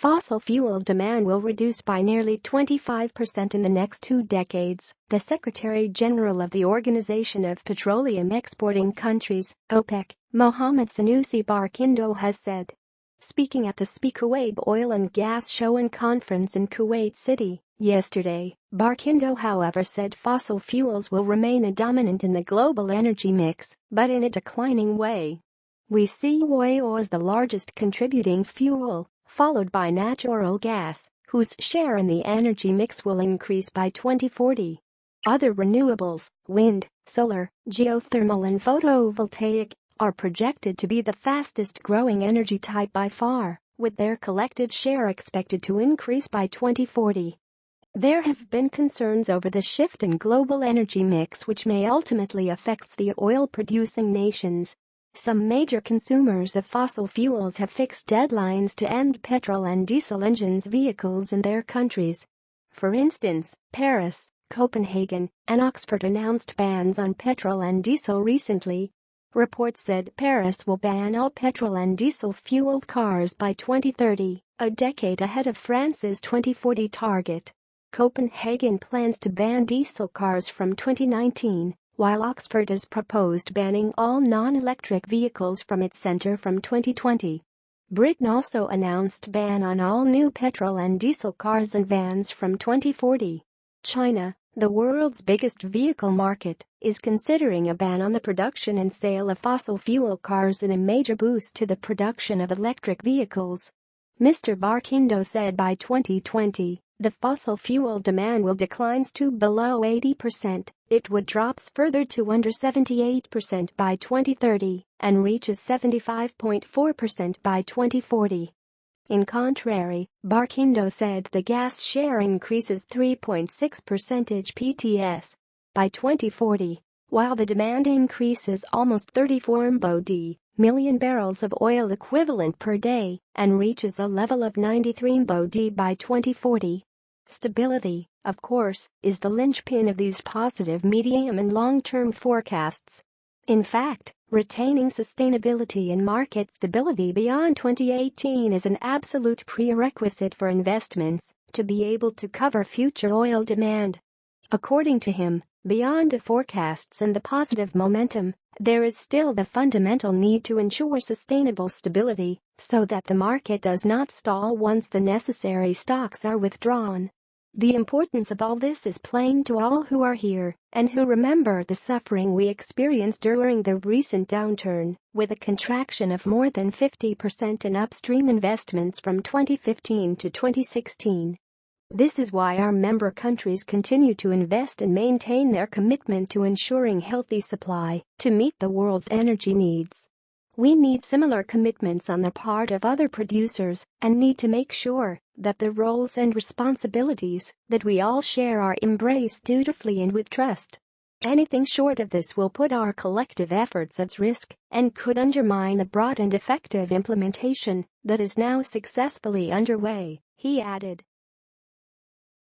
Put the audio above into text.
Fossil fuel demand will reduce by nearly 25% in the next 2 decades, the Secretary-General of the Organization of Petroleum Exporting Countries, OPEC, Mohammed Sanusi Barkindo has said. Speaking at the Kuwait Oil and Gas Show and Conference in Kuwait City yesterday, Barkindo however said fossil fuels will remain dominant in the global energy mix, but in a declining way. We see oil as the largest contributing fuel, followed by natural gas, whose share in the energy mix will increase by 2040. Other renewables, wind, solar, geothermal and photovoltaic, are projected to be the fastest growing energy type by far, with their collective share expected to increase by 2040. There have been concerns over the shift in global energy mix which may ultimately affect the oil-producing nations. Some major consumers of fossil fuels have fixed deadlines to end petrol and diesel engines vehicles in their countries. For instance, Paris, Copenhagen, and Oxford announced bans on petrol and diesel recently. Reports said Paris will ban all petrol and diesel-fueled cars by 2030, a decade ahead of France's 2040 target. Copenhagen plans to ban diesel cars from 2019, while Oxford has proposed banning all non-electric vehicles from its centre from 2020. Britain also announced ban on all new petrol and diesel cars and vans from 2040. China, the world's biggest vehicle market, is considering a ban on the production and sale of fossil fuel cars in a major boost to the production of electric vehicles. Mr. Barkindo said by 2020, the fossil fuel demand will decline to below 80%, it would drop further to under 78% by 2030 and reaches 75.4% by 2040. In contrary, Barkindo said the gas share increases 3.6 percentage PTS by 2040, while the demand increases almost 34 million barrels of oil equivalent per day and reaches a level of 93 MBD by 2040. Stability, of course, is the linchpin of these positive medium and long-term forecasts. In fact, retaining sustainability and market stability beyond 2018 is an absolute prerequisite for investments to be able to cover future oil demand. According to him, beyond the forecasts and the positive momentum, there is still the fundamental need to ensure sustainable stability so that the market does not stall once the necessary stocks are withdrawn. The importance of all this is plain to all who are here and who remember the suffering we experienced during the recent downturn, with a contraction of more than 50% in upstream investments from 2015 to 2016. This is why our member countries continue to invest and maintain their commitment to ensuring healthy supply to meet the world's energy needs. We need similar commitments on the part of other producers and need to make sure that the roles and responsibilities that we all share are embraced dutifully and with trust. Anything short of this will put our collective efforts at risk and could undermine the broad and effective implementation that is now successfully underway, he added.